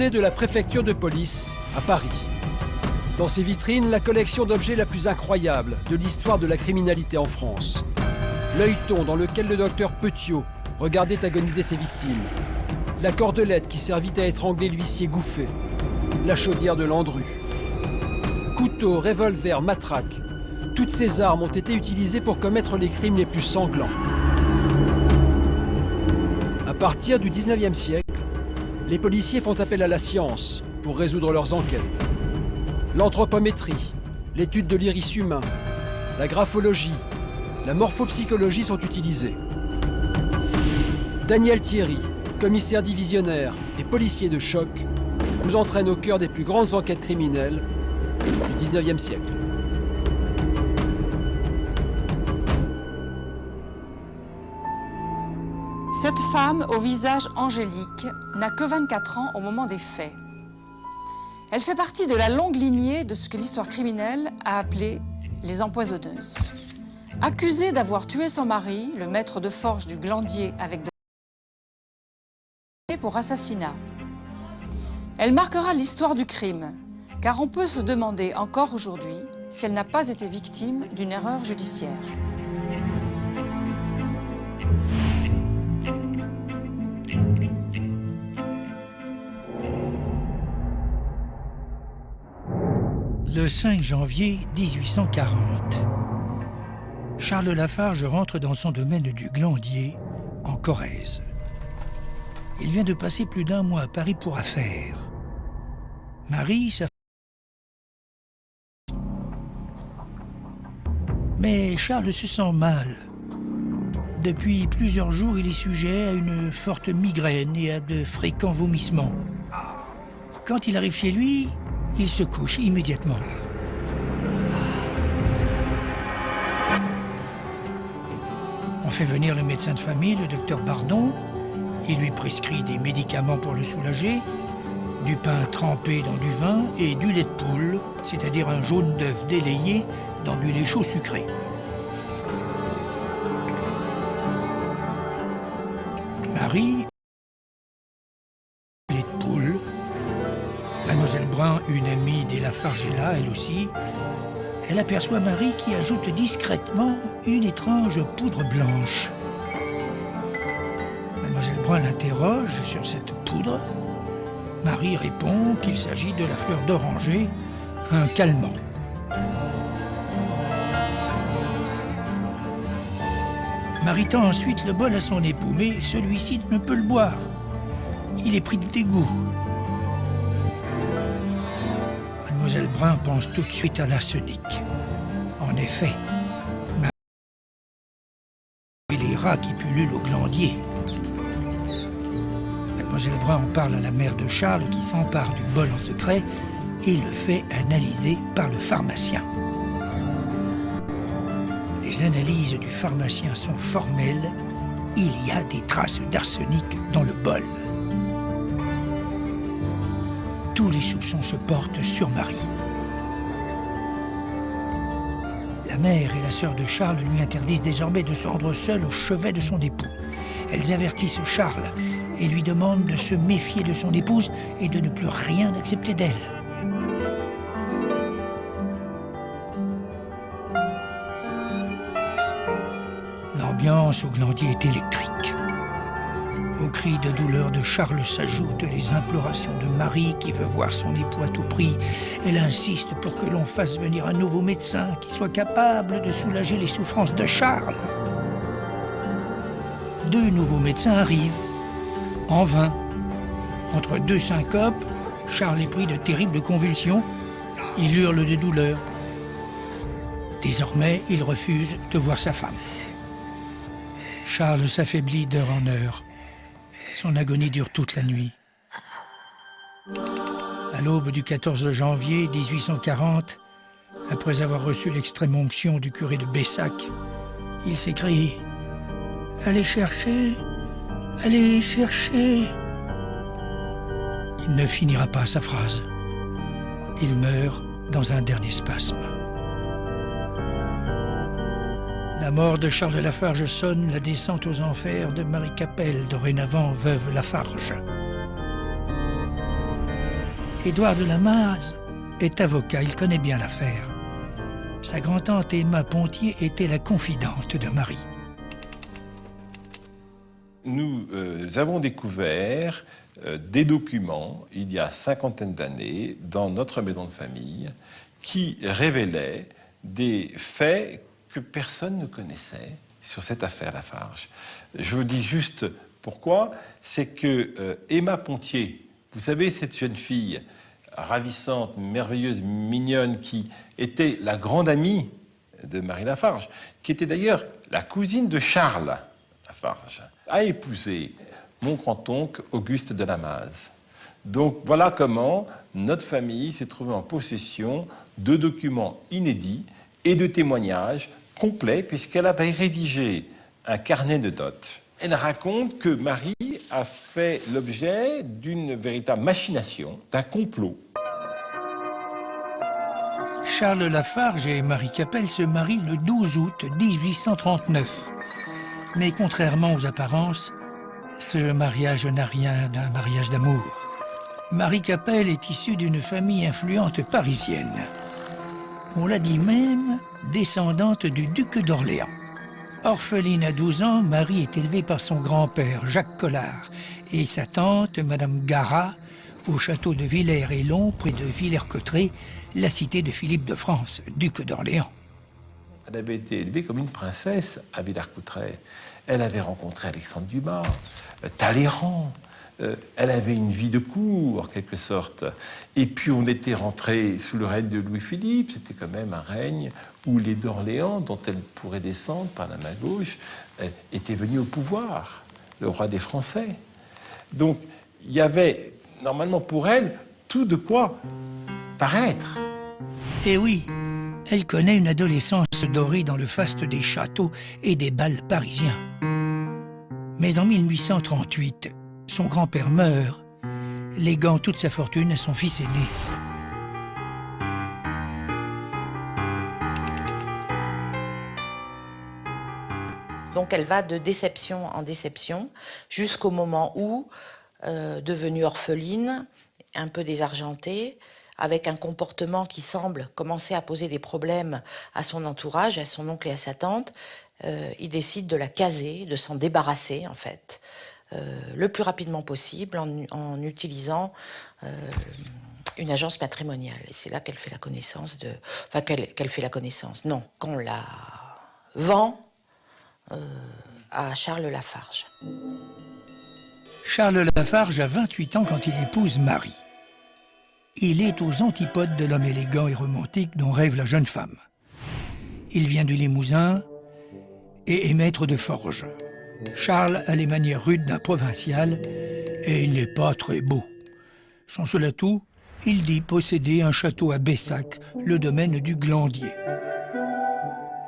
musée de la préfecture de police, à Paris. Dans ses vitrines, la collection d'objets la plus incroyable de l'histoire de la criminalité en France. L'œilleton dans lequel le docteur Petiot regardait agoniser ses victimes. La cordelette qui servit à étrangler l'huissier Gouffet. La chaudière de Landru. Couteaux, revolvers, matraques. Toutes ces armes ont été utilisées pour commettre les crimes les plus sanglants. À partir du 19e siècle, les policiers font appel à la science pour résoudre leurs enquêtes. L'anthropométrie, l'étude de l'iris humain, la graphologie, la morphopsychologie sont utilisées. Daniel Thierry, commissaire divisionnaire et policier de choc, nous entraîne au cœur des plus grandes enquêtes criminelles du 19e siècle. Cette femme au visage angélique n'a que 24 ans au moment des faits. Elle fait partie de la longue lignée de ce que l'histoire criminelle a appelé les empoisonneuses. Accusée d'avoir tué son mari, le maître de forge du Glandier, avec de pour assassinat. Elle marquera l'histoire du crime, car on peut se demander encore aujourd'hui si elle n'a pas été victime d'une erreur judiciaire. Le 5 janvier 1840, Charles Lafarge rentre dans son domaine du Glandier, en Corrèze. Il vient de passer plus d'un mois à Paris pour affaires. Marie, sa... Mais Charles se sent mal. Depuis plusieurs jours, il est sujet à une forte migraine et à de fréquents vomissements. Quand il arrive chez lui, il se couche immédiatement. On fait venir le médecin de famille, le docteur Bardon. Il lui prescrit des médicaments pour le soulager, du pain trempé dans du vin et du lait de poule, c'est-à-dire un jaune d'œuf délayé dans du lait chaud sucré. Marie, lait de poule. Mademoiselle Brun, une amie des Lafarge est là, elle aussi. Elle aperçoit Marie qui ajoute discrètement une étrange poudre blanche. Mademoiselle Brun l'interroge sur cette poudre. Marie répond qu'il s'agit de la fleur d'oranger, un calmant. Marie tend ensuite le bol à son époux, mais celui-ci ne peut le boire. Il est pris de dégoût. Mademoiselle Brun pense tout de suite à l'arsenic. En effet, et les rats qui pullulent au Glandier. Mademoiselle Brun en parle à la mère de Charles qui s'empare du bol en secret et le fait analyser par le pharmacien. Les analyses du pharmacien sont formelles. Il y a des traces d'arsenic dans le bol. Tous les soupçons se portent sur Marie. La mère et la sœur de Charles lui interdisent désormais de se rendre seule au chevet de son époux. Elles avertissent Charles et lui demandent de se méfier de son épouse et de ne plus rien accepter d'elle. L'ambiance au Glandier est électrique. Aux cris de douleur de Charles s'ajoutent les implorations de Marie qui veut voir son époux à tout prix. Elle insiste pour que l'on fasse venir un nouveau médecin qui soit capable de soulager les souffrances de Charles. 2 nouveaux médecins arrivent, en vain. Entre 2 syncopes, Charles est pris de terribles convulsions. Il hurle de douleur. Désormais, il refuse de voir sa femme. Charles s'affaiblit d'heure en heure. Son agonie dure toute la nuit. À l'aube du 14 janvier 1840, après avoir reçu l'extrême onction du curé de Bessac, il s'écrie « Allez chercher, allez chercher !» Il ne finira pas sa phrase. Il meurt dans un dernier spasme. La mort de Charles Lafarge sonne la descente aux enfers de Marie Capelle, dorénavant veuve Lafarge. Édouard de Lamaze est avocat, il connaît bien l'affaire. Sa grand-tante Emma Pontier était la confidente de Marie. Nous avons découvert des documents, il y a 50aine d'années, dans notre maison de famille, qui révélaient des faits que personne ne connaissait sur cette affaire Lafarge. Je vous dis juste pourquoi. C'est que Emma Pontier, vous savez, cette jeune fille ravissante, merveilleuse, mignonne, qui était la grande amie de Marie Lafarge, qui était d'ailleurs la cousine de Charles Lafarge, a épousé mon grand-oncle Auguste de Lamaze. Donc voilà comment notre famille s'est trouvée en possession de documents inédits et de témoignages complets, puisqu'elle avait rédigé un carnet de dot. Elle raconte que Marie a fait l'objet d'une véritable machination, d'un complot. Charles Lafarge et Marie Capelle se marient le 12 août 1839. Mais contrairement aux apparences, ce mariage n'a rien d'un mariage d'amour. Marie Capelle est issue d'une famille influente parisienne. On l'a dit même descendante du duc d'Orléans. Orpheline à 12 ans, Marie est élevée par son grand-père, Jacques Collard, et sa tante, Madame Garat, au château de Villers-et-Long, près de Villers-Cotterêts, la cité de Philippe de France, duc d'Orléans. Elle avait été élevée comme une princesse à Villers-Cotterêts. Elle avait rencontré Alexandre Dumas, Talleyrand. Elle avait une vie de cour, en quelque sorte. Et puis on était rentré sous le règne de Louis-Philippe. C'était quand même un règne où les d'Orléans, dont elle pourrait descendre par la main gauche, étaient venus au pouvoir, le roi des Français. Donc il y avait, normalement pour elle, tout de quoi paraître. Et oui, elle connaît une adolescence dorée dans le faste des châteaux et des bals parisiens. Mais en 1838, son grand-père meurt, léguant toute sa fortune à son fils aîné. Donc elle va de déception en déception jusqu'au moment où, devenue orpheline, un peu désargentée, avec un comportement qui semble commencer à poser des problèmes à son entourage, à son oncle et à sa tante, il décide de la caser, de s'en débarrasser en fait, le plus rapidement possible en utilisant une agence matrimoniale. Et c'est là qu'elle fait la connaissance de... Enfin, qu'elle fait la connaissance, non, qu'on la vend à Charles Lafarge. Charles Lafarge a 28 ans quand il épouse Marie. Il est aux antipodes de l'homme élégant et romantique dont rêve la jeune femme. Il vient du Limousin et est maître de forge. Charles a les manières rudes d'un provincial et il n'est pas très beau. Sans seul atout, il dit posséder un château à Bessac, le domaine du Glandier.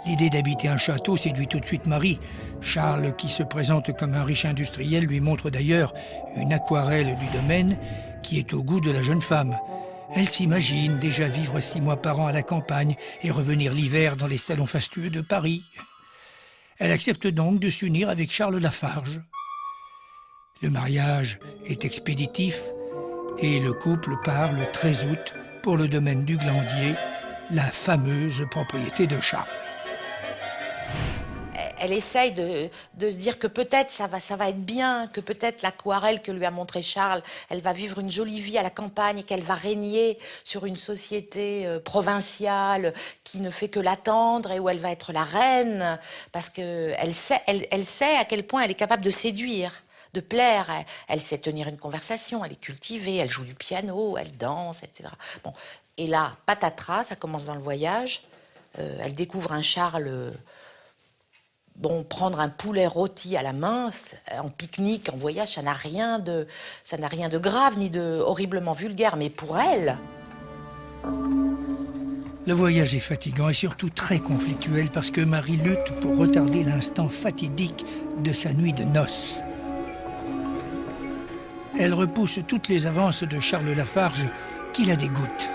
L'idée d'habiter un château séduit tout de suite Marie. Charles, qui se présente comme un riche industriel, lui montre d'ailleurs une aquarelle du domaine qui est au goût de la jeune femme. Elle s'imagine déjà vivre 6 mois par an à la campagne et revenir l'hiver dans les salons fastueux de Paris. Elle accepte donc de s'unir avec Charles Lafarge. Le mariage est expéditif et le couple part le 13 août pour le domaine du Glandier, la fameuse propriété de Charles. Elle essaye de se dire que peut-être ça va être bien, que peut-être l'aquarelle que lui a montré Charles, elle va vivre une jolie vie à la campagne et qu'elle va régner sur une société provinciale qui ne fait que l'attendre et où elle va être la reine, parce qu'elle sait à quel point elle est capable de séduire, de plaire. Elle sait tenir une conversation, elle est cultivée, elle joue du piano, elle danse, etc. Bon. Et là, patatras, ça commence dans le voyage. Elle découvre un Charles... Bon, prendre un poulet rôti à la main, en pique-nique, en voyage, ça n'a rien de grave ni de horriblement vulgaire, mais pour elle... Le voyage est fatigant et surtout très conflictuel parce que Marie lutte pour retarder l'instant fatidique de sa nuit de noces. Elle repousse toutes les avances de Charles Lafarge qui la dégoûtent.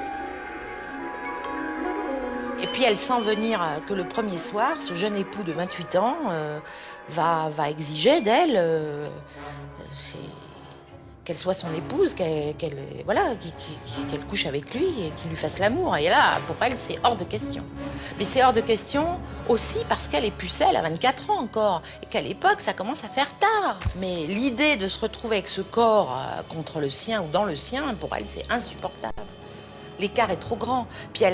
Et puis elle sent venir que le premier soir, ce jeune époux de 28 ans va exiger d'elle qu'elle soit son épouse, voilà, qu'elle couche avec lui et qu'il lui fasse l'amour. Et là, pour elle, c'est hors de question. Mais c'est hors de question aussi parce qu'elle est pucelle à 24 ans encore. Et qu'à l'époque, ça commence à faire tard. Mais l'idée de se retrouver avec ce corps contre le sien ou dans le sien, pour elle, c'est insupportable. L'écart est trop grand. Puis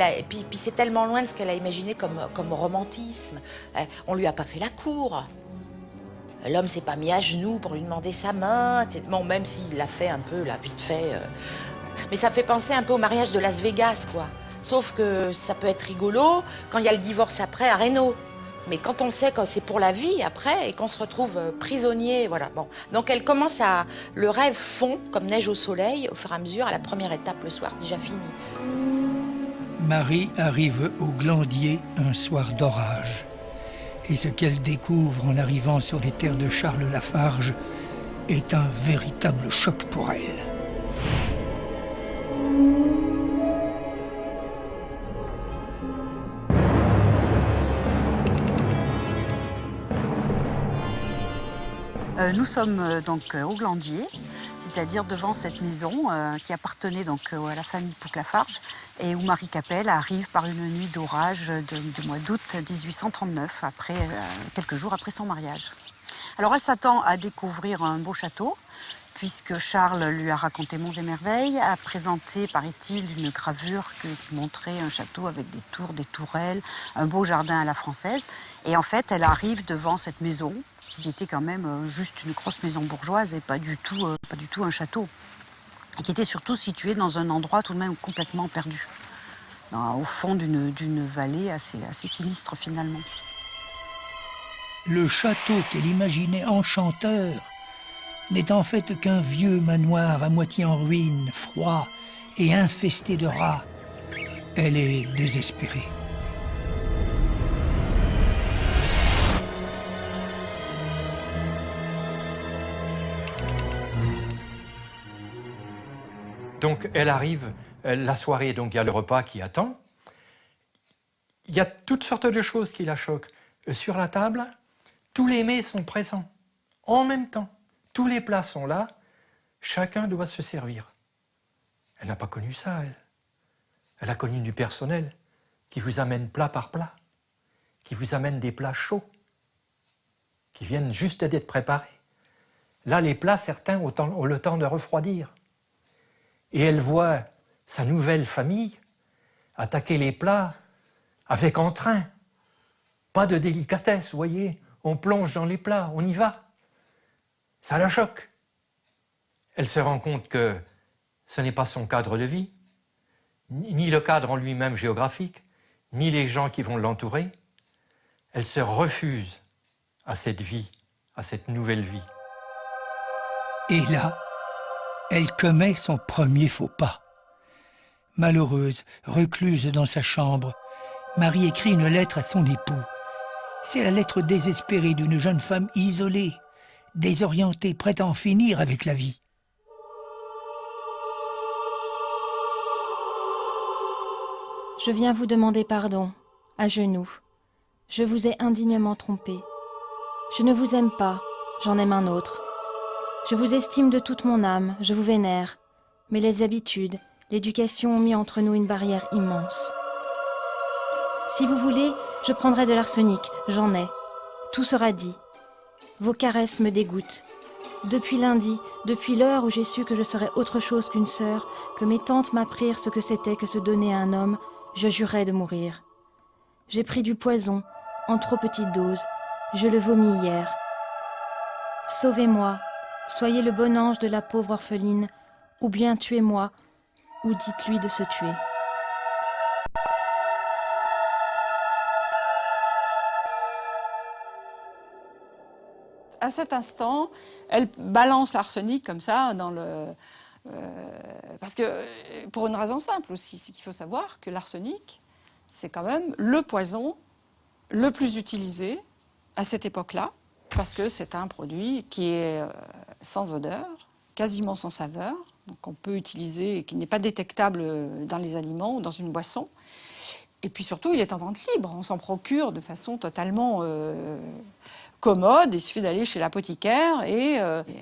c'est tellement loin de ce qu'elle a imaginé comme romantisme. On lui a pas fait la cour. L'homme s'est pas mis à genoux pour lui demander sa main. Bon, même s'il l'a fait un peu, là, vite fait. Mais ça fait penser un peu au mariage de Las Vegas, quoi. Sauf que ça peut être rigolo quand il y a le divorce après à Reno. Mais quand on sait que c'est pour la vie après et qu'on se retrouve prisonnier, voilà. Bon. Donc elle commence à... Le rêve fond comme neige au soleil au fur et à mesure à la première étape le soir, déjà fini. Marie arrive au Glandier un soir d'orage. Et ce qu'elle découvre en arrivant sur les terres de Charles Lafarge est un véritable choc pour elle. Nous sommes donc au Glandier, c'est-à-dire devant cette maison qui appartenait donc à la famille Pouc-Lafarge et où Marie Capelle arrive par une nuit d'orage du mois d'août 1839, quelques jours après son mariage. Alors elle s'attend à découvrir un beau château, puisque Charles lui a raconté Monts et Merveilles, a présenté, paraît-il, une gravure qui montrait un château avec des tours, des tourelles, un beau jardin à la française. Et en fait, elle arrive devant cette maison, qui était quand même juste une grosse maison bourgeoise et pas du tout un château. Et qui était surtout située dans un endroit tout de même complètement perdu, au fond d'une vallée assez sinistre finalement. Le château qu'elle imaginait enchanteur n'est en fait qu'un vieux manoir à moitié en ruine, froid et infesté de rats. Elle est désespérée. Donc elle arrive, la soirée, donc il y a le repas qui attend. Il y a toutes sortes de choses qui la choquent. Sur la table, tous les mets sont présents, en même temps. Tous les plats sont là, chacun doit se servir. Elle n'a pas connu ça, elle. Elle a connu du personnel qui vous amène plat par plat, qui vous amène des plats chauds, qui viennent juste d'être préparés. Là, les plats, certains ont le temps de refroidir. Et elle voit sa nouvelle famille attaquer les plats avec entrain. Pas de délicatesse, vous voyez. On plonge dans les plats, on y va. Ça la choque. Elle se rend compte que ce n'est pas son cadre de vie, ni le cadre en lui-même géographique, ni les gens qui vont l'entourer. Elle se refuse à cette vie, à cette nouvelle vie. Et là, elle commet son premier faux pas. Malheureuse, recluse dans sa chambre, Marie écrit une lettre à son époux. C'est la lettre désespérée d'une jeune femme isolée, désorientée, prête à en finir avec la vie. Je viens vous demander pardon, à genoux. Je vous ai indignement trompé. Je ne vous aime pas, j'en aime un autre. Je vous estime de toute mon âme, je vous vénère. Mais les habitudes, l'éducation ont mis entre nous une barrière immense. Si vous voulez, je prendrai de l'arsenic, j'en ai. Tout sera dit. Vos caresses me dégoûtent. Depuis lundi, depuis l'heure où j'ai su que je serais autre chose qu'une sœur, que mes tantes m'apprirent ce que c'était que se donner à un homme, je jurais de mourir. J'ai pris du poison, en trop petite dose. Je le vomis hier. Sauvez-moi, soyez le bon ange de la pauvre orpheline, ou bien tuez-moi, ou dites-lui de se tuer. À cet instant, elle balance l'arsenic comme ça dans le... parce que, pour une raison simple aussi, c'est qu'il faut savoir que l'arsenic, c'est quand même le poison le plus utilisé à cette époque-là, parce que c'est un produit qui est sans odeur, quasiment sans saveur, donc on peut utiliser et qui n'est pas détectable dans les aliments ou dans une boisson. Et puis surtout, il est en vente libre, on s'en procure de façon totalement commode, il suffit d'aller chez l'apothicaire et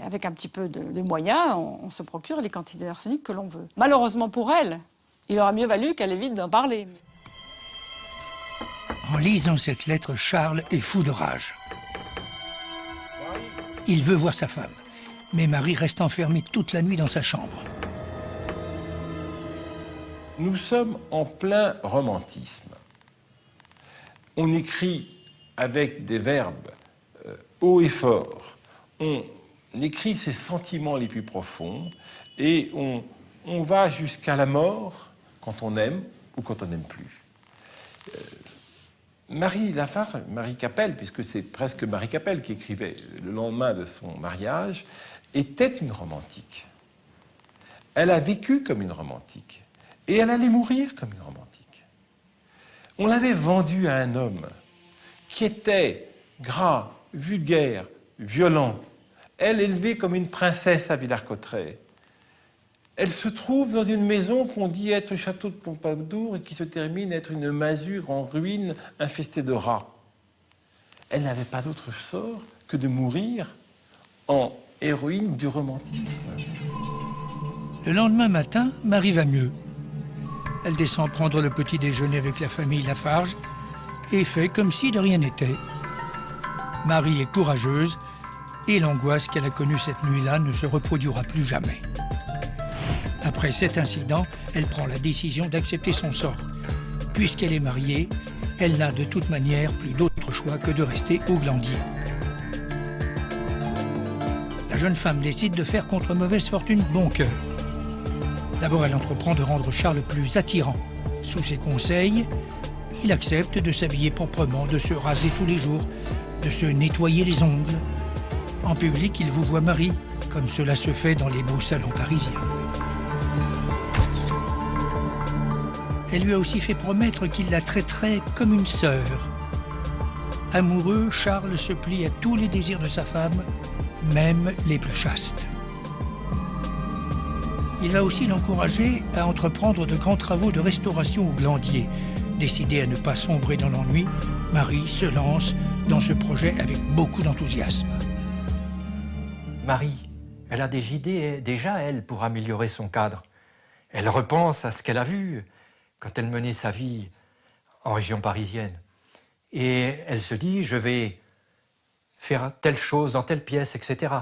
avec un petit peu de moyens, on se procure les quantités d'arsenic que l'on veut. Malheureusement pour elle, il aura mieux valu qu'elle évite d'en parler. En lisant cette lettre, Charles est fou de rage. Il veut voir sa femme, mais Marie reste enfermée toute la nuit dans sa chambre. Nous sommes en plein romantisme. On écrit avec des verbes haut et fort. On écrit ses sentiments les plus profonds et on va jusqu'à la mort quand on aime ou quand on n'aime plus. Marie Lafarge, Marie Capelle, puisque c'est presque Marie Capelle qui écrivait le lendemain de son mariage, était une romantique. Elle a vécu comme une romantique et elle allait mourir comme une romantique. On l'avait vendue à un homme qui était gras, vulgaire, violent. Elle élevée comme une princesse à Villers-Cotterêts. Elle se trouve dans une maison qu'on dit être le château de Pompadour et qui se termine être une masure en ruine infestée de rats. Elle n'avait pas d'autre sort que de mourir en héroïne du romantisme. Le lendemain matin, Marie va mieux. Elle descend prendre le petit déjeuner avec la famille Lafarge et fait comme si de rien n'était. Marie est courageuse et l'angoisse qu'elle a connue cette nuit-là ne se reproduira plus jamais. Après cet incident, elle prend la décision d'accepter son sort. Puisqu'elle est mariée, elle n'a de toute manière plus d'autre choix que de rester au Glandier. La jeune femme décide de faire contre mauvaise fortune bon cœur. D'abord, elle entreprend de rendre Charles plus attirant. Sous ses conseils, il accepte de s'habiller proprement, de se raser tous les jours, de se nettoyer les ongles. En public, il vous voit Marie, comme cela se fait dans les beaux salons parisiens. Elle lui a aussi fait promettre qu'il la traiterait comme une sœur. Amoureux, Charles se plie à tous les désirs de sa femme, même les plus chastes. Il va aussi l'encourager à entreprendre de grands travaux de restauration au Glandier. Décidée à ne pas sombrer dans l'ennui, Marie se lance dans ce projet avec beaucoup d'enthousiasme. Marie, elle a des idées déjà, elle, pour améliorer son cadre. Elle repense à ce qu'elle a vu quand elle menait sa vie en région parisienne. Et elle se dit, je vais faire telle chose dans telle pièce, etc.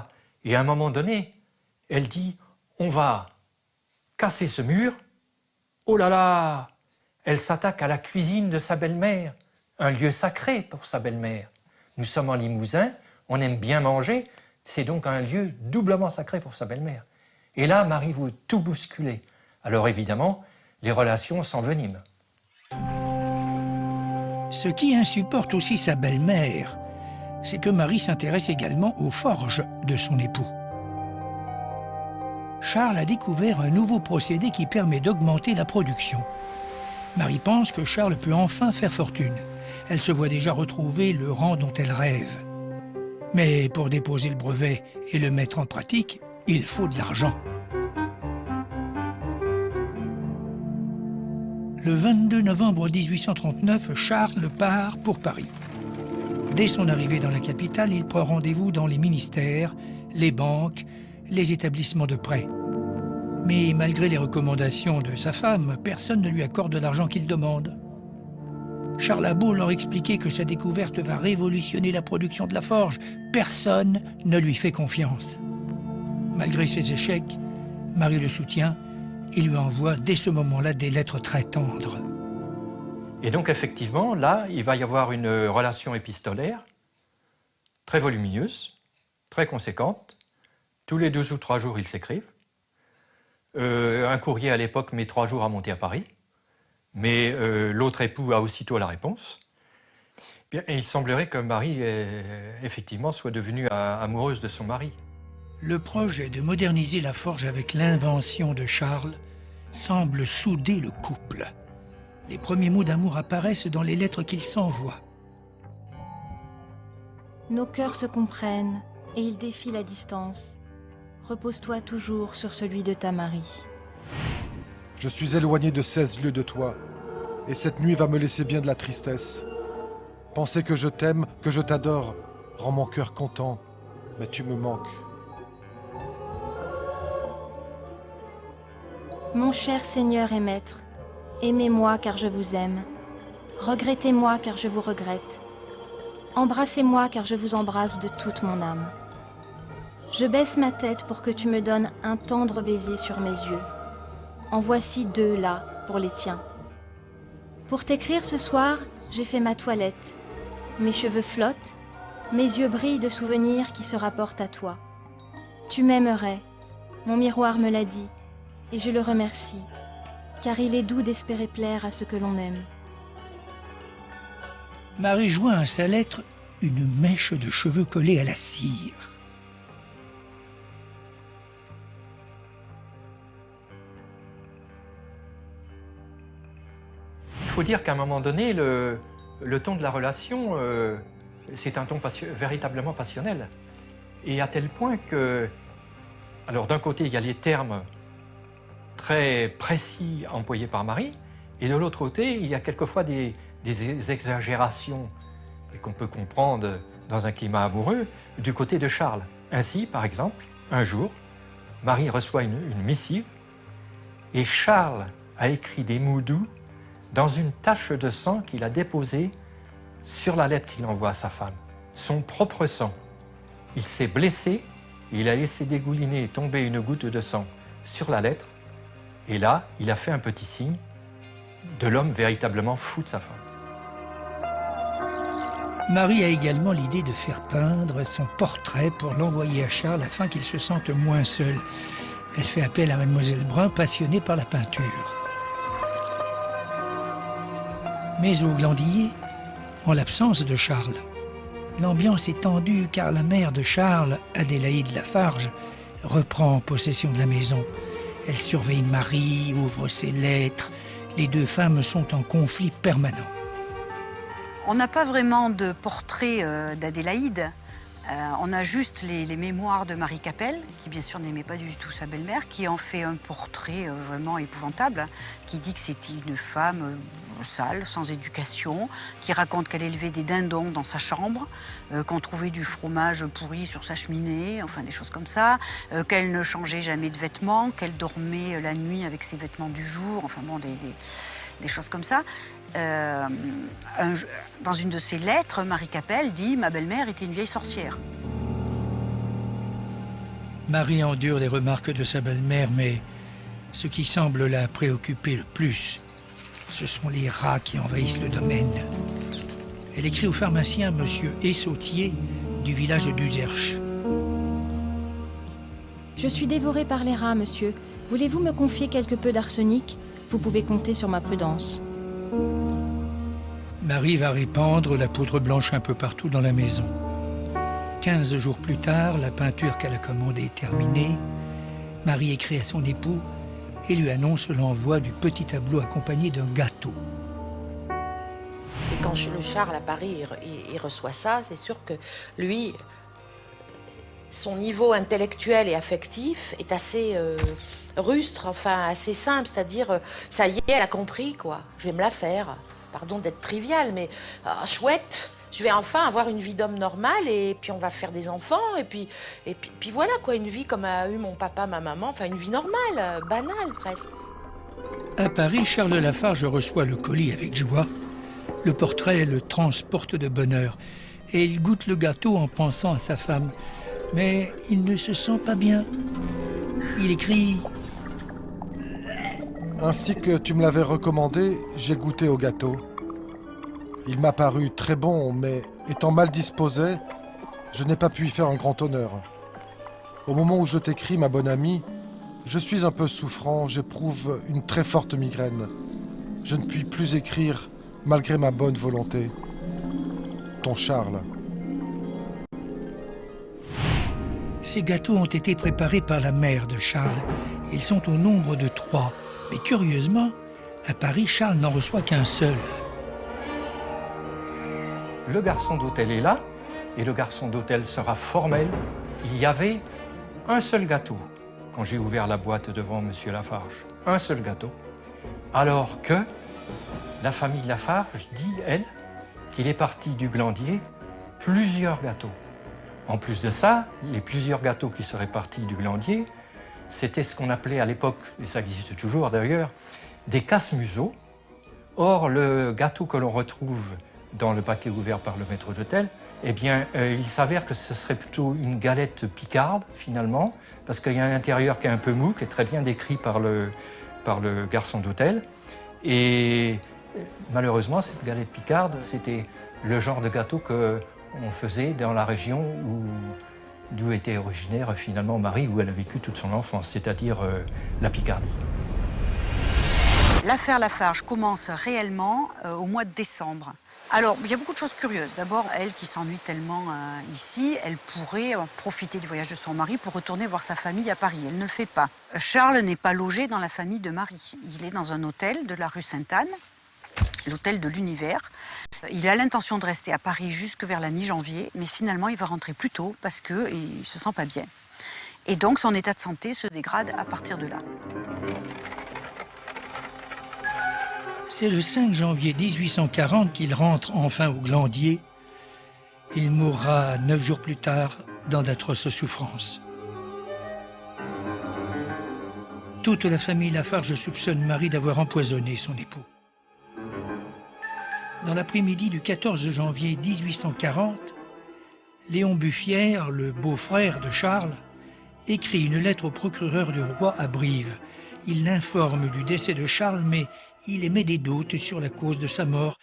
Et à un moment donné, elle dit, on va casser ce mur. Oh là là! Elle s'attaque à la cuisine de sa belle-mère, un lieu sacré pour sa belle-mère. Nous sommes en Limousin, on aime bien manger, c'est donc un lieu doublement sacré pour sa belle-mère. Et là, Marie veut tout bousculer. Alors évidemment, les relations s'enveniment. Ce qui insupporte aussi sa belle-mère, c'est que Marie s'intéresse également aux forges de son époux. Charles a découvert un nouveau procédé qui permet d'augmenter la production. Marie pense que Charles peut enfin faire fortune. Elle se voit déjà retrouver le rang dont elle rêve. Mais pour déposer le brevet et le mettre en pratique, il faut de l'argent. Le 22 novembre 1839, Charles part pour Paris. Dès son arrivée dans la capitale, il prend rendez-vous dans les ministères, les banques, les établissements de prêt. Mais malgré les recommandations de sa femme, personne ne lui accorde l'argent qu'il demande. Charles a beau leur expliquer que sa découverte va révolutionner la production de la forge, personne ne lui fait confiance. Malgré ses échecs, Marie le soutient. Il lui envoie dès ce moment-là des lettres très tendres. Et donc effectivement, là, il va y avoir une relation épistolaire très volumineuse, très conséquente. Tous les 2 ou 3 jours, ils s'écrivent. Un courrier à l'époque met 3 jours à monter à Paris, mais l'autre époux a aussitôt la réponse. Bien, et il semblerait que Marie, effectivement, soit devenue amoureuse de son mari. Le projet de moderniser la forge avec l'invention de Charles semble souder le couple. Les premiers mots d'amour apparaissent dans les lettres qu'ils s'envoient. Nos cœurs se comprennent et ils défient la distance. Repose-toi toujours sur celui de ta Marie. Je suis éloigné de 16 lieues de toi, et cette nuit va me laisser bien de la tristesse. Penser que je t'aime, que je t'adore, rends mon cœur content, mais tu me manques. Mon cher Seigneur et Maître, aimez-moi car je vous aime. Regrettez-moi car je vous regrette. Embrassez-moi car je vous embrasse de toute mon âme. Je baisse ma tête pour que tu me donnes un tendre baiser sur mes yeux. En voici 2 là, pour les tiens. Pour t'écrire ce soir, j'ai fait ma toilette. Mes cheveux flottent, mes yeux brillent de souvenirs qui se rapportent à toi. Tu m'aimerais, mon miroir me l'a dit, et je le remercie, car il est doux d'espérer plaire à ce que l'on aime. Marie joint à sa lettre une mèche de cheveux collée à la cire. Il faut dire qu'à un moment donné, le ton de la relation, c'est un ton véritablement passionnel. Et à tel point que, alors d'un côté, il y a les termes très précis employés par Marie, et de l'autre côté, il y a quelquefois des exagérations qu'on peut comprendre dans un climat amoureux du côté de Charles. Ainsi, par exemple, un jour, Marie reçoit une missive et Charles a écrit des mots doux dans une tache de sang qu'il a déposée sur la lettre qu'il envoie à sa femme, son propre sang. Il s'est blessé, il a laissé dégouliner et tomber une goutte de sang sur la lettre, et là, il a fait un petit signe de l'homme véritablement fou de sa femme. Marie a également l'idée de faire peindre son portrait pour l'envoyer à Charles afin qu'il se sente moins seul. Elle fait appel à Mademoiselle Brun, passionnée par la peinture. Mais au Glandier, en l'absence de Charles, l'ambiance est tendue car la mère de Charles, Adélaïde Lafarge, reprend possession de la maison. Elle surveille Marie, ouvre ses lettres. Les 2 femmes sont en conflit permanent. On n'a pas vraiment de portrait d'Adélaïde. On a juste les mémoires de Marie Capel, qui bien sûr n'aimait pas du tout sa belle-mère, qui en fait un portrait vraiment épouvantable, qui dit que c'était une femme sale, sans éducation, qui raconte qu'elle élevait des dindons dans sa chambre, qu'on trouvait du fromage pourri sur sa cheminée, enfin des choses comme ça, qu'elle ne changeait jamais de vêtements, qu'elle dormait la nuit avec ses vêtements du jour, enfin bon, des choses comme ça. Dans une de ses lettres, Marie Capel dit « Ma belle-mère était une vieille sorcière ». Marie endure les remarques de sa belle-mère, mais ce qui semble la préoccuper le plus, ce sont les rats qui envahissent le domaine. Elle écrit au pharmacien M. Essautier du village d'Uzerche. Je suis dévorée par les rats, monsieur. Voulez-vous me confier quelque peu d'arsenic? Vous pouvez compter sur ma prudence. Marie va répandre la poudre blanche un peu partout dans la maison. 15 jours plus tard, la peinture qu'elle a commandée est terminée. Marie écrit à son époux et lui annonce l'envoi du petit tableau accompagné d'un gâteau. Et quand le Charles à Paris, il reçoit ça, c'est sûr que lui, son niveau intellectuel et affectif est assez rustre, enfin assez simple, c'est-à-dire, ça y est, elle a compris, quoi, je vais me la faire. Pardon d'être trivial, mais chouette, je vais enfin avoir une vie d'homme normale et puis on va faire des enfants et puis voilà quoi, une vie comme a eu mon papa, ma maman, enfin une vie normale, banale presque. À Paris, Charles Lafarge reçoit le colis avec joie. Le portrait le transporte de bonheur et il goûte le gâteau en pensant à sa femme. Mais il ne se sent pas bien. Il écrit... Ainsi que tu me l'avais recommandé, j'ai goûté au gâteau. Il m'a paru très bon, mais étant mal disposé, je n'ai pas pu y faire un grand honneur. Au moment où je t'écris, ma bonne amie, je suis un peu souffrant, j'éprouve une très forte migraine. Je ne puis plus écrire malgré ma bonne volonté. Ton Charles. Ces gâteaux ont été préparés par la mère de Charles. Ils sont au nombre de 3. Mais curieusement, à Paris, Charles n'en reçoit qu'un seul. Le garçon d'hôtel est là, et le garçon d'hôtel sera formel. Il y avait un seul gâteau quand j'ai ouvert la boîte devant M. Lafarge. Un seul gâteau. Alors que la famille Lafarge dit, elle, qu'il est parti du Glandier plusieurs gâteaux. En plus de ça, les plusieurs gâteaux qui seraient partis du glandier, c'était ce qu'on appelait à l'époque, et ça existe toujours d'ailleurs, des casse-museaux. Or, le gâteau que l'on retrouve dans le paquet ouvert par le maître d'hôtel, eh bien, il s'avère que ce serait plutôt une galette picarde, finalement, parce qu'il y a un intérieur qui est un peu mou, qui est très bien décrit par le garçon d'hôtel. Et malheureusement, cette galette picarde, c'était le genre de gâteau qu'on faisait dans la région d'où était originaire, finalement, Marie, où elle a vécu toute son enfance, c'est-à-dire la Picardie. L'affaire Lafarge commence réellement au mois de décembre. Alors, il y a beaucoup de choses curieuses. D'abord, elle qui s'ennuie tellement ici, elle pourrait profiter du voyage de son mari pour retourner voir sa famille à Paris. Elle ne le fait pas. Charles n'est pas logé dans la famille de Marie. Il est dans un hôtel de la rue Sainte-Anne, l'hôtel de l'Univers. Il a l'intention de rester à Paris jusque vers la mi-janvier, mais finalement, il va rentrer plus tôt parce qu'il ne se sent pas bien. Et donc, son état de santé se dégrade à partir de là. C'est le 5 janvier 1840 qu'il rentre enfin au Glandier. Il mourra 9 jours plus tard dans d'atroces souffrances. Toute la famille Lafarge soupçonne Marie d'avoir empoisonné son époux. Dans l'après-midi du 14 janvier 1840, Léon Buffière, le beau-frère de Charles, écrit une lettre au procureur du roi à Brive. Il l'informe du décès de Charles, mais il émet des doutes sur la cause de sa mort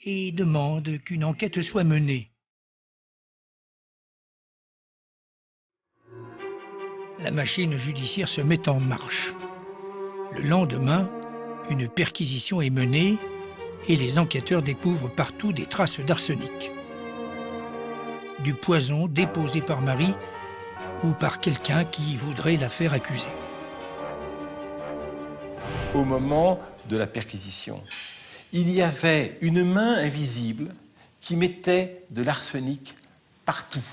et demande qu'une enquête soit menée. La machine judiciaire se met en marche. Le lendemain, une perquisition est menée et les enquêteurs découvrent partout des traces d'arsenic. Du poison déposé par Marie ou par quelqu'un qui voudrait la faire accuser. Au moment de la perquisition, il y avait une main invisible qui mettait de l'arsenic partout,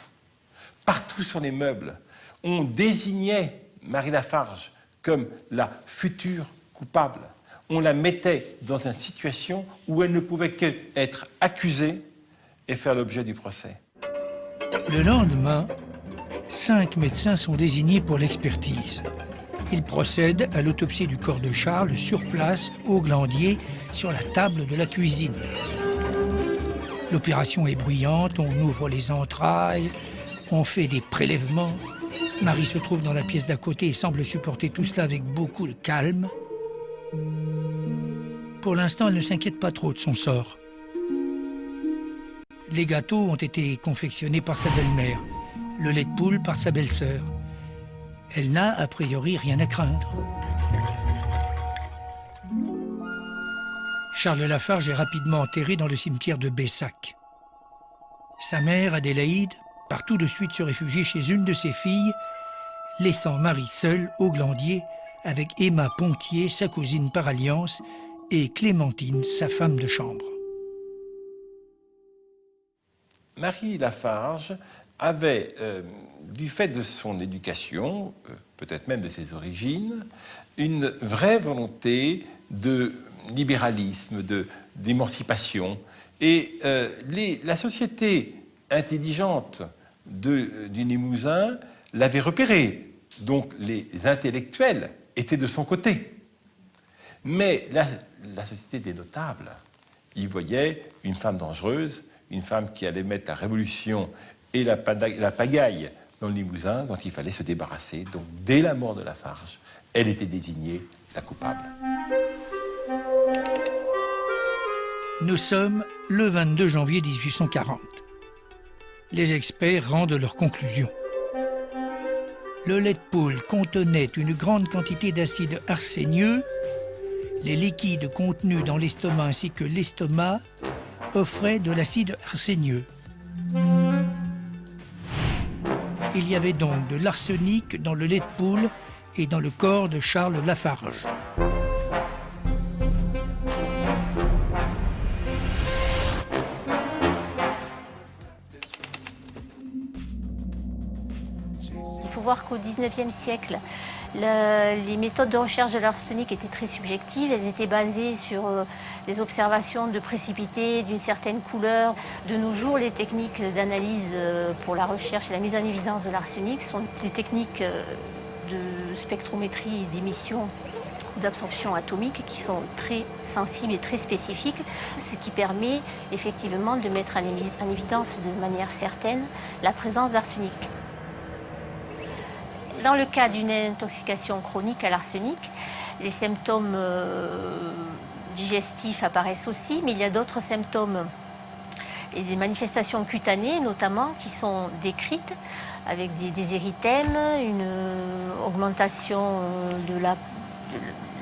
partout sur les meubles. On désignait Marie Lafarge comme la future coupable. On la mettait dans une situation où elle ne pouvait qu'être accusée et faire l'objet du procès. Le lendemain, 5 médecins sont désignés pour l'expertise. Ils procèdent à l'autopsie du corps de Charles sur place, au Glandier, sur la table de la cuisine. L'opération est bruyante, on ouvre les entrailles, on fait des prélèvements. Marie se trouve dans la pièce d'à côté et semble supporter tout cela avec beaucoup de calme. Pour l'instant, elle ne s'inquiète pas trop de son sort. Les gâteaux ont été confectionnés par sa belle-mère, le lait de poule par sa belle-sœur. Elle n'a a priori rien à craindre. Charles Lafarge est rapidement enterré dans le cimetière de Bessac. Sa mère, Adélaïde, part tout de suite se réfugier chez une de ses filles, laissant Marie seule au Glandier avec Emma Pontier, sa cousine par alliance, et Clémentine, sa femme de chambre. Marie Lafarge avait, du fait de son éducation, peut-être même de ses origines, une vraie volonté de libéralisme, d'émancipation. Et la société intelligente du Limousin l'avait repérée. Donc les intellectuels étaient de son côté. Mais la société des notables, ils voyaient une femme dangereuse, une femme qui allait mettre la révolution et la pagaille dans le Limousin, dont il fallait se débarrasser. Donc, dès la mort de Lafarge, elle était désignée la coupable. Nous sommes le 22 janvier 1840. Les experts rendent leurs conclusions. Le lait de poule contenait une grande quantité d'acide arsénieux. Les liquides contenus dans l'estomac ainsi que l'estomac offraient de l'acide arsénieux. Il y avait donc de l'arsenic dans le lait de poule et dans le corps de Charles Lafarge. Il faut voir qu'au XIXe siècle, Les méthodes de recherche de l'arsenic étaient très subjectives. Elles étaient basées sur les observations de précipité d'une certaine couleur. De nos jours, les techniques d'analyse pour la recherche et la mise en évidence de l'arsenic sont des techniques de spectrométrie et d'émission d'absorption atomique qui sont très sensibles et très spécifiques, ce qui permet effectivement de mettre en évidence de manière certaine la présence d'arsenic. Dans le cas d'une intoxication chronique à l'arsenic, les symptômes digestifs apparaissent aussi, mais il y a d'autres symptômes et des manifestations cutanées notamment qui sont décrites avec des érythèmes, une augmentation de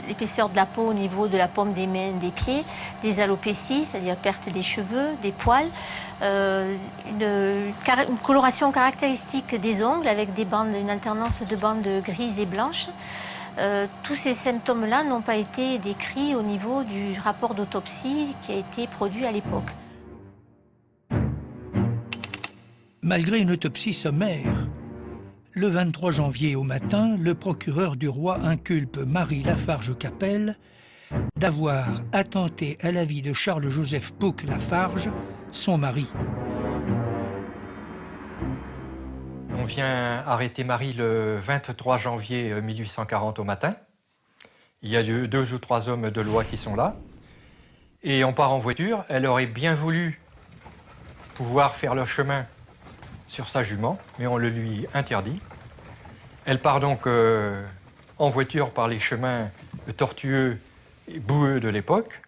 l'épaisseur de la peau au niveau de la paume des mains, des pieds, des alopécies, c'est-à-dire perte des cheveux, des poils, une coloration caractéristique des ongles avec une alternance de bandes grises et blanches. Tous ces symptômes-là n'ont pas été décrits au niveau du rapport d'autopsie qui a été produit à l'époque. Malgré une autopsie sommaire, le 23 janvier au matin, le procureur du roi inculpe Marie Lafarge-Capelle d'avoir attenté à la vie de Charles-Joseph Pouck-Lafarge, son mari. On vient arrêter Marie le 23 janvier 1840 au matin. Il y a 2 ou 3 hommes de loi qui sont là. Et on part en voiture. Elle aurait bien voulu pouvoir faire le chemin sur sa jument, mais on le lui interdit. Elle part donc en voiture par les chemins tortueux et boueux de l'époque,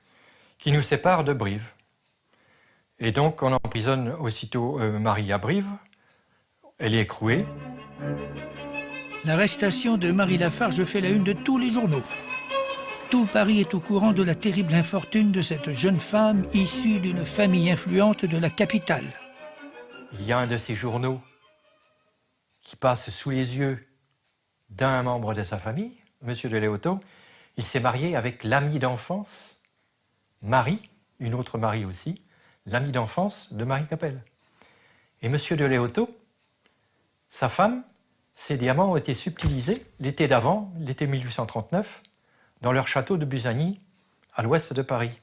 qui nous séparent de Brive. Et donc on emprisonne aussitôt Marie à Brive. Elle est écrouée. L'arrestation de Marie Lafarge fait la une de tous les journaux. Tout Paris est au courant de la terrible infortune de cette jeune femme issue d'une famille influente de la capitale. Il y a un de ces journaux qui passe sous les yeux d'un membre de sa famille, M. de Léotot. Il s'est marié avec l'amie d'enfance, Marie, une autre Marie aussi, l'amie d'enfance de Marie Capelle. Et M. de Léotot, sa femme, ses diamants ont été subtilisés l'été d'avant, l'été 1839, dans leur château de Busagny, à l'ouest de Paris.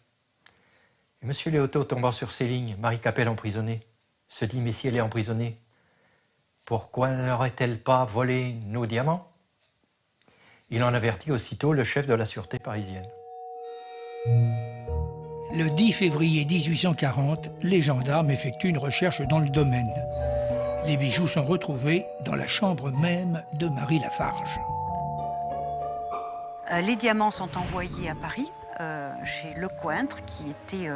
Et M. Léotot, tombant sur ces lignes, Marie Capelle emprisonnée, se dit, mais si elle est emprisonnée, pourquoi n'aurait-elle pas volé nos diamants? Il en avertit aussitôt le chef de la sûreté parisienne. Le 10 février 1840, les gendarmes effectuent une recherche dans le domaine. Les bijoux sont retrouvés dans la chambre même de Marie Lafarge. Les diamants sont envoyés à Paris, chez Lecointre, qui était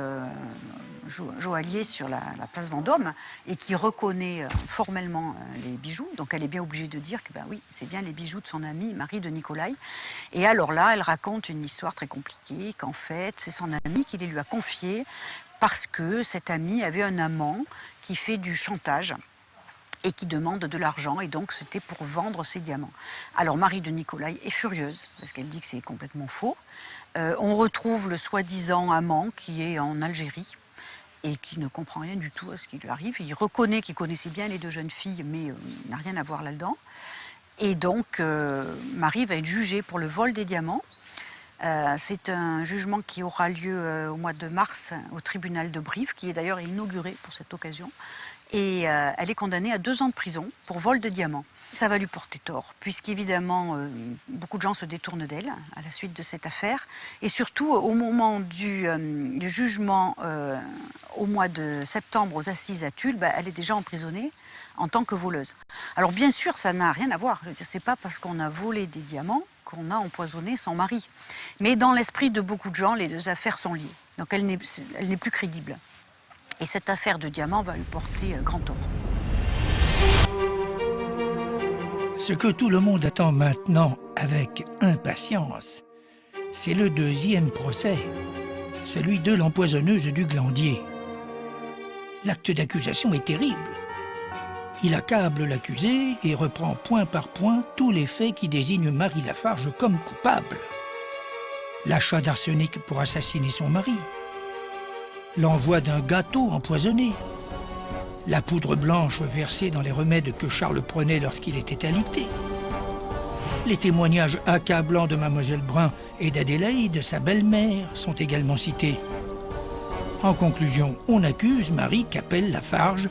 joaillier sur la place Vendôme et qui reconnaît formellement les bijoux. Donc elle est bien obligée de dire que ben oui, c'est bien les bijoux de son amie Marie de Nicolai. Et alors là, elle raconte une histoire très compliquée, qu'en fait, c'est son amie qui les lui a confiés parce que cette amie avait un amant qui fait du chantage et qui demande de l'argent, et donc c'était pour vendre ses diamants. Alors Marie de Nicolai est furieuse, parce qu'elle dit que c'est complètement faux. On retrouve le soi-disant amant qui est en Algérie, et qui ne comprend rien du tout à ce qui lui arrive. Il reconnaît qu'il connaissait bien les deux jeunes filles, mais il n'a rien à voir là-dedans. Et donc, Marie va être jugée pour le vol des diamants. C'est un jugement qui aura lieu au mois de mars au tribunal de Brive, qui est d'ailleurs inauguré pour cette occasion. Et elle est condamnée à 2 ans de prison pour vol de diamants. Ça va lui porter tort, puisqu'évidemment, beaucoup de gens se détournent d'elle à la suite de cette affaire. Et surtout, au moment du jugement, au mois de septembre aux Assises à Tulle, elle est déjà emprisonnée en tant que voleuse. Alors bien sûr, ça n'a rien à voir. Je veux dire, c'est pas parce qu'on a volé des diamants qu'on a empoisonné son mari. Mais dans l'esprit de beaucoup de gens, les 2 affaires sont liées. Donc elle n'est plus crédible. Et cette affaire de diamants va lui porter grand tort. Ce que tout le monde attend maintenant avec impatience, c'est le 2e procès, celui de l'empoisonneuse du Glandier. L'acte d'accusation est terrible. Il accable l'accusé et reprend point par point tous les faits qui désignent Marie Lafarge comme coupable. L'achat d'arsenic pour assassiner son mari, l'envoi d'un gâteau empoisonné, la poudre blanche versée dans les remèdes que Charles prenait lorsqu'il était alité, Les témoignages accablants de Mademoiselle Brun et d'Adélaïde, sa belle-mère, sont également cités. En conclusion, on accuse Marie Capelle-Lafarge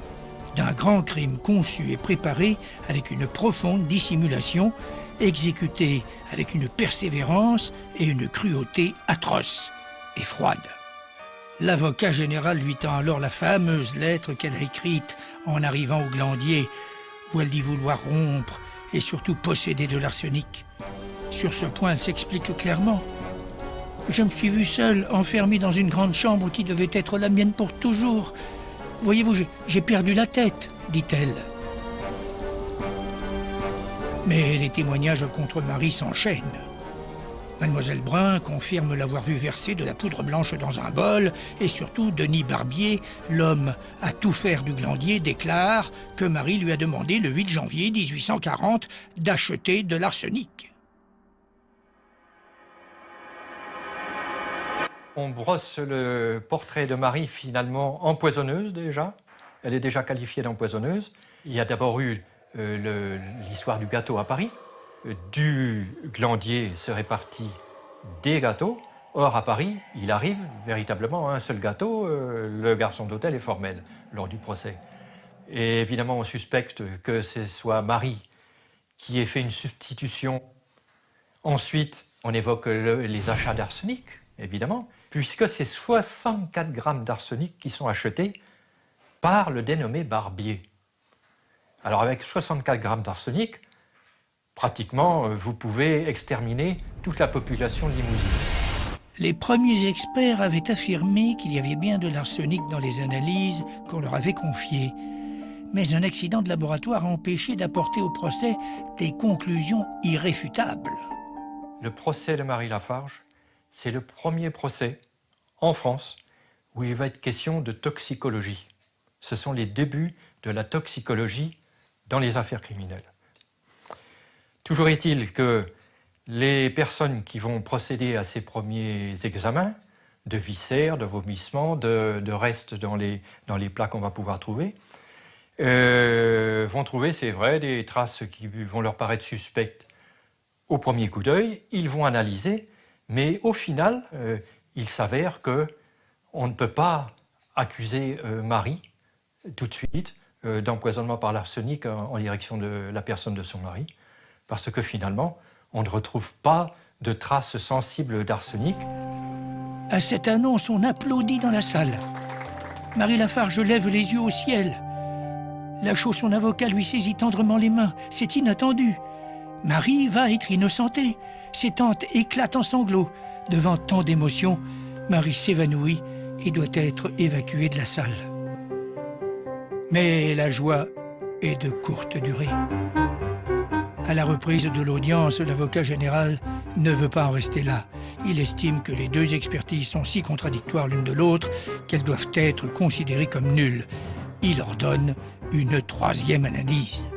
d'un grand crime conçu et préparé avec une profonde dissimulation, exécuté avec une persévérance et une cruauté atroces et froide. L'avocat général lui tend alors la fameuse lettre qu'elle a écrite en arrivant au Glandier, où elle dit vouloir rompre et surtout posséder de l'arsenic. Sur ce point, elle s'explique clairement. « Je me suis vue seule, enfermée dans une grande chambre qui devait être la mienne pour toujours. Voyez-vous, j'ai perdu la tête, dit-elle. » Mais les témoignages contre Marie s'enchaînent. Mademoiselle Brun confirme l'avoir vue verser de la poudre blanche dans un bol, et surtout Denis Barbier, l'homme à tout faire du Glandier, déclare que Marie lui a demandé le 8 janvier 1840 d'acheter de l'arsenic. On brosse le portrait de Marie finalement empoisonneuse déjà. Elle est déjà qualifiée d'empoisonneuse. Il y a d'abord eu l'histoire du gâteau à Paris. Du Glandier seraient partis des gâteaux. Or, à Paris, il arrive véritablement un seul gâteau. Le garçon d'hôtel est formel lors du procès. Et évidemment, on suspecte que ce soit Marie qui ait fait une substitution. Ensuite, on évoque les achats d'arsenic, évidemment, puisque c'est 64 grammes d'arsenic qui sont achetés par le dénommé Barbier. Alors, avec 64 grammes d'arsenic, pratiquement, vous pouvez exterminer toute la population limousine. Les premiers experts avaient affirmé qu'il y avait bien de l'arsenic dans les analyses qu'on leur avait confiées. Mais un accident de laboratoire a empêché d'apporter au procès des conclusions irréfutables. Le procès de Marie Lafarge, c'est le premier procès en France où il va être question de toxicologie. Ce sont les débuts de la toxicologie dans les affaires criminelles. Toujours est-il que les personnes qui vont procéder à ces premiers examens de viscères, de vomissements, de restes dans les plats qu'on va pouvoir trouver, vont trouver, c'est vrai, des traces qui vont leur paraître suspectes au premier coup d'œil. Ils vont analyser, mais au final, il s'avère qu'on ne peut pas accuser Marie tout de suite d'empoisonnement par l'arsenic en direction de la personne de son mari, parce que finalement, on ne retrouve pas de traces sensibles d'arsenic. À cette annonce, on applaudit dans la salle. Marie Lafarge lève les yeux au ciel. Lachaud, son avocat, lui saisit tendrement les mains. C'est inattendu. Marie va être innocentée. Ses tantes éclatent en sanglots. Devant tant d'émotions, Marie s'évanouit et doit être évacuée de la salle. Mais la joie est de courte durée. À la reprise de l'audience, l'avocat général ne veut pas en rester là. Il estime que les deux expertises sont si contradictoires l'une de l'autre qu'elles doivent être considérées comme nulles. Il ordonne une troisième analyse.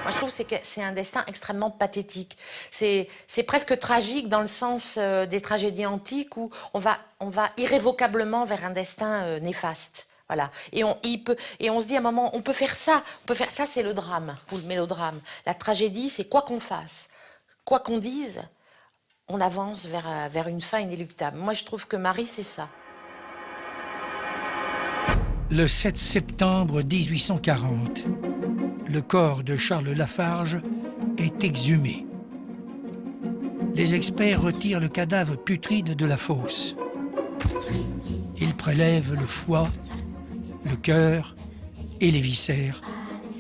Moi, je trouve que c'est un destin extrêmement pathétique. C'est presque tragique dans le sens des tragédies antiques où on va irrévocablement vers un destin néfaste. Voilà. Et on se dit à un moment, on peut faire ça. Ça, c'est le drame ou le mélodrame. La tragédie, c'est quoi qu'on fasse, quoi qu'on dise, on avance vers une fin inéluctable. Moi, je trouve que Marie, c'est ça. Le 7 septembre 1840, le corps de Charles Lafarge est exhumé. Les experts retirent le cadavre putride de la fosse. Ils prélèvent le foie, le cœur et les viscères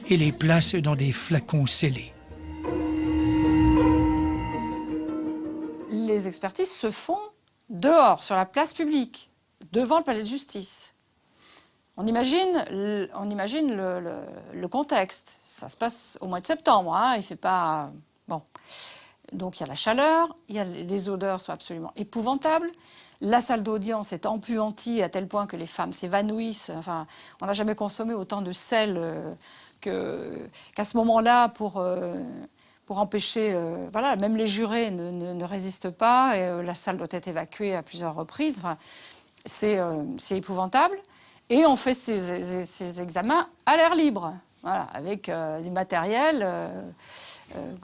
et les placent dans des flacons scellés. Les expertises se font dehors, sur la place publique, devant le palais de justice. On imagine le contexte. Ça se passe au mois de septembre, hein, il fait pas... Bon. Donc il y a la chaleur, les odeurs sont absolument épouvantables. La salle d'audience est empuantie à tel point que les femmes s'évanouissent. Enfin, on n'a jamais consommé autant de sel qu'à ce moment-là pour empêcher... voilà, même les jurés ne résistent pas. Et, la salle doit être évacuée à plusieurs reprises. Enfin, c'est épouvantable. Et on fait ces examens à l'air libre. Voilà, avec des matériels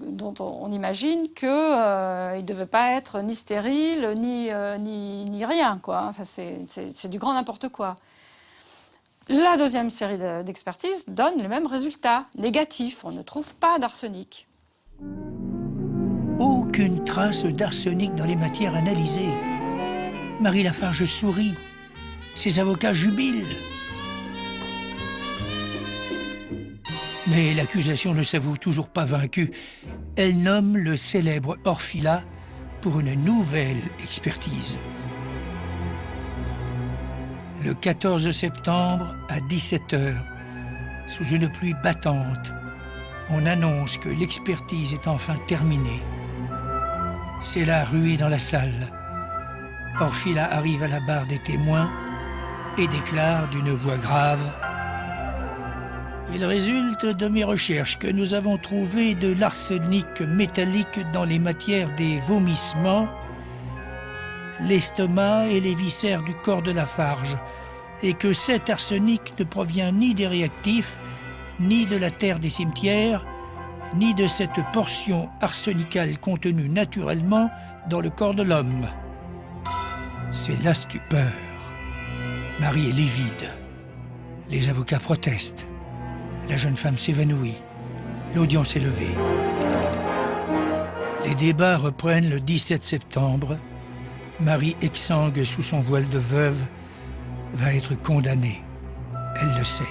dont on imagine qu'il ne devait pas être ni stérile, ni rien, quoi. Enfin, c'est du grand n'importe quoi. La deuxième série d'expertises donne les mêmes résultats, négatifs. On ne trouve pas d'arsenic. Aucune trace d'arsenic dans les matières analysées. Marie Lafarge sourit. Ses avocats jubilent. Mais l'accusation ne s'avoue toujours pas vaincue. Elle nomme le célèbre Orfila pour une nouvelle expertise. Le 14 septembre, à 17h, sous une pluie battante, on annonce que l'expertise est enfin terminée. C'est la ruée dans la salle. Orfila arrive à la barre des témoins et déclare d'une voix grave: « Il résulte de mes recherches que nous avons trouvé de l'arsenic métallique dans les matières des vomissements, l'estomac et les viscères du corps de Lafarge, et que cet arsenic ne provient ni des réactifs, ni de la terre des cimetières, ni de cette portion arsenicale contenue naturellement dans le corps de l'homme. » C'est la stupeur. Marie est livide. Les avocats protestent. La jeune femme s'évanouit. L'audience est levée. Les débats reprennent le 17 septembre. Marie, exsangue sous son voile de veuve, va être condamnée. Elle le sait.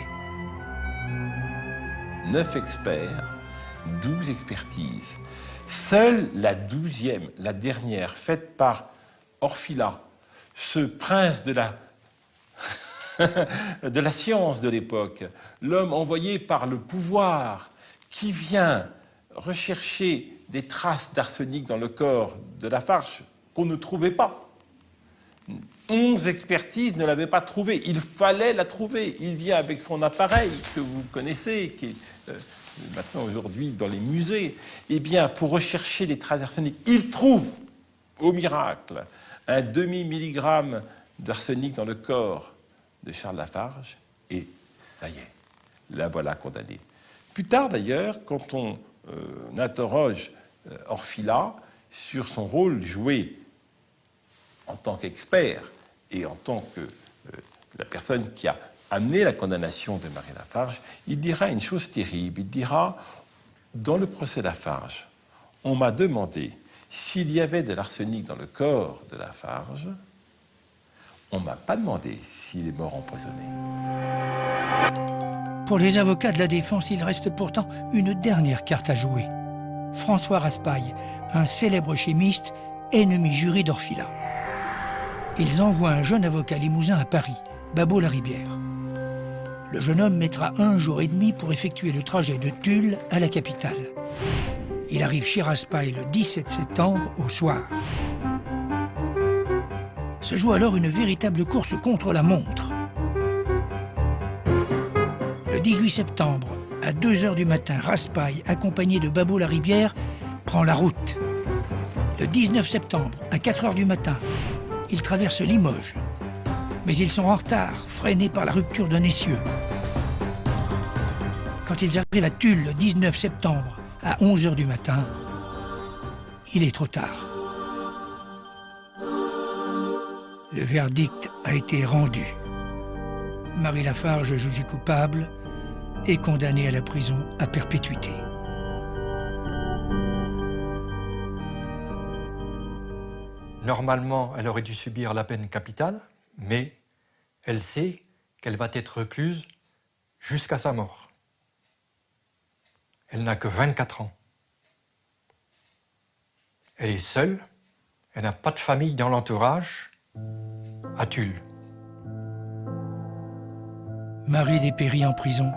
9 experts, 12 expertises. Seule la 12e, la dernière, faite par Orfila, ce prince de la science de l'époque, l'homme envoyé par le pouvoir, qui vient rechercher des traces d'arsenic dans le corps de Lafarge qu'on ne trouvait pas. 11 expertises ne l'avaient pas trouvée. Il fallait la trouver. Il vient avec son appareil que vous connaissez, qui est maintenant aujourd'hui dans les musées. Eh bien, pour rechercher les traces d'arsenic, il trouve, au miracle, un demi-milligramme d'arsenic dans le corps de Charles Lafarge, et ça y est, la voilà condamnée. Plus tard d'ailleurs, quand on interroge Orfila sur son rôle joué en tant qu'expert et en tant que la personne qui a amené la condamnation de Marie Lafarge, il dira une chose terrible. Il dira, dans le procès Lafarge, on m'a demandé s'il y avait de l'arsenic dans le corps de Lafarge. On ne m'a pas demandé s'il est mort empoisonné. Pour les avocats de la défense, il reste pourtant une dernière carte à jouer. François Raspail, un célèbre chimiste, ennemi juré d'Orfila. Ils envoient un jeune avocat limousin à Paris, Babot Laribière. Le jeune homme mettra 1 jour et demi pour effectuer le trajet de Tulle à la capitale. Il arrive chez Raspail le 17 septembre au soir. Se joue alors une véritable course contre la montre. Le 18 septembre, à 2h du matin, Raspail, accompagné de Babot Laribière, prend la route. Le 19 septembre, à 4h du matin, ils traversent Limoges. Mais ils sont en retard, freinés par la rupture d'un essieu. Quand ils arrivent à Tulle le 19 septembre, à 11h du matin, il est trop tard. Le verdict a été rendu. Marie Lafarge, jugée coupable, est condamnée à la prison à perpétuité. Normalement, elle aurait dû subir la peine capitale, mais elle sait qu'elle va être recluse jusqu'à sa mort. Elle n'a que 24 ans. Elle est seule, elle n'a pas de famille dans l'entourage, à Tulle. Marie dépérit en prison.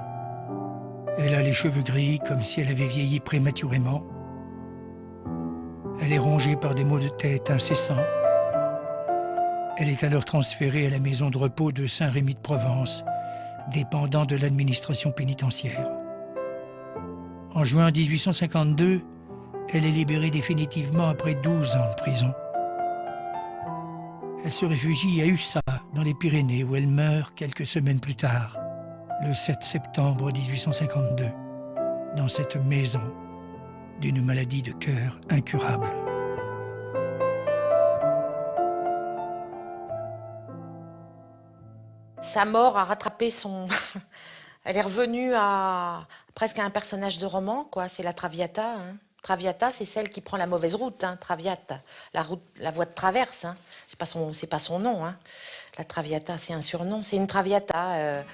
Elle a les cheveux gris comme si elle avait vieilli prématurément. Elle est rongée par des maux de tête incessants. Elle est alors transférée à la maison de repos de Saint-Rémy-de-Provence, dépendant de l'administration pénitentiaire. En juin 1852, elle est libérée définitivement après 12 ans de prison. Elle se réfugie à Ussat, dans les Pyrénées, où elle meurt quelques semaines plus tard. le 7 septembre 1852, dans cette maison d'une maladie de cœur incurable. Sa mort a rattrapé son... Elle est revenue à presque à un personnage de roman, quoi. C'est la Traviata. Hein. Traviata, c'est celle qui prend la mauvaise route, hein. Traviata, la voie de traverse. Hein. C'est pas son nom. Hein. La Traviata, c'est un surnom. C'est une Traviata.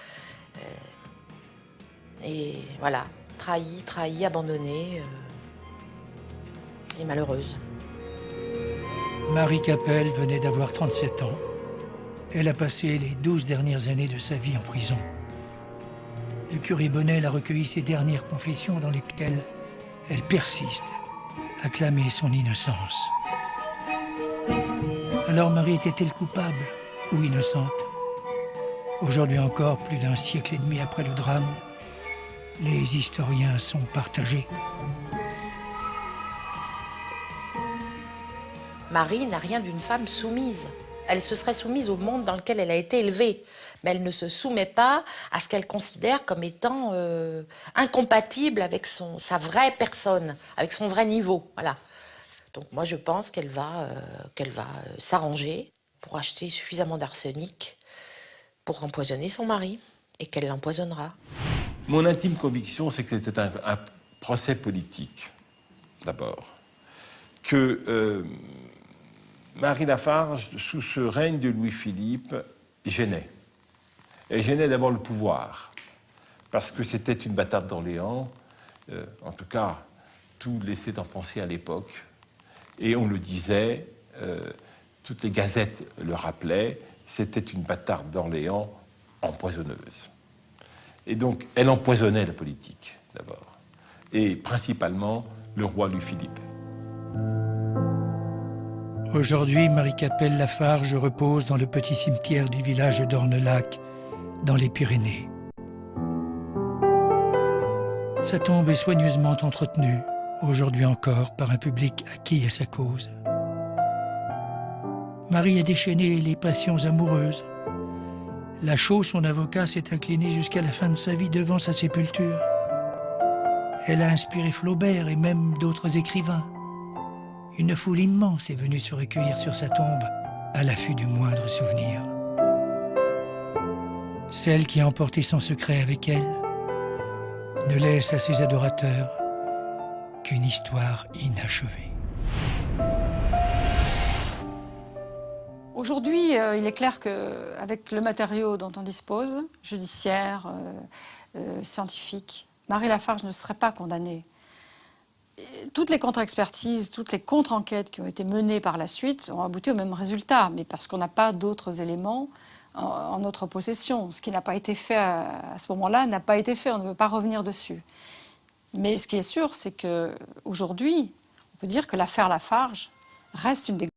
Et voilà, trahie, abandonnée et malheureuse. Marie Capelle venait d'avoir 37 ans. Elle a passé les 12 dernières années de sa vie en prison. Le curé Bonnel a recueilli ses dernières confessions dans lesquelles elle persiste à clamer son innocence. Alors Marie était-elle coupable ou innocente? Aujourd'hui encore, plus d'un siècle et demi après le drame, les historiens sont partagés. Marie n'a rien d'une femme soumise. Elle se serait soumise au monde dans lequel elle a été élevée. Mais elle ne se soumet pas à ce qu'elle considère comme étant incompatible avec sa vraie personne, avec son vrai niveau. Voilà. Donc moi, je pense qu'elle va s'arranger pour acheter suffisamment d'arsenic pour empoisonner son mari, et qu'elle l'empoisonnera. Mon intime conviction, c'est que c'était un procès politique, d'abord. Que Marie Lafarge, sous ce règne de Louis-Philippe, gênait. Elle gênait d'abord le pouvoir, parce que c'était une bâtarde d'Orléans, en tout cas, tout laissait en penser à l'époque. Et on le disait, toutes les gazettes le rappelaient, c'était une bâtarde d'Orléans empoisonneuse. Et donc, elle empoisonnait la politique, d'abord, et principalement le roi Louis-Philippe. Aujourd'hui, Marie Capelle Lafarge repose dans le petit cimetière du village d'Ornelac, dans les Pyrénées. Sa tombe est soigneusement entretenue, aujourd'hui encore, par un public acquis à sa cause. Marie a déchaîné les passions amoureuses. Lachaud, son avocat, s'est incliné jusqu'à la fin de sa vie devant sa sépulture. Elle a inspiré Flaubert et même d'autres écrivains. Une foule immense est venue se recueillir sur sa tombe, à l'affût du moindre souvenir. Celle qui a emporté son secret avec elle ne laisse à ses adorateurs qu'une histoire inachevée. Aujourd'hui, il est clair qu'avec le matériau dont on dispose, judiciaire, scientifique, Marie Lafarge ne serait pas condamnée. Toutes les contre-expertises, toutes les contre-enquêtes qui ont été menées par la suite ont abouti au même résultat, mais parce qu'on n'a pas d'autres éléments en notre possession. Ce qui n'a pas été fait à ce moment-là n'a pas été fait, on ne peut pas revenir dessus. Mais ce qui est sûr, c'est qu'aujourd'hui, on peut dire que l'affaire Lafarge reste une des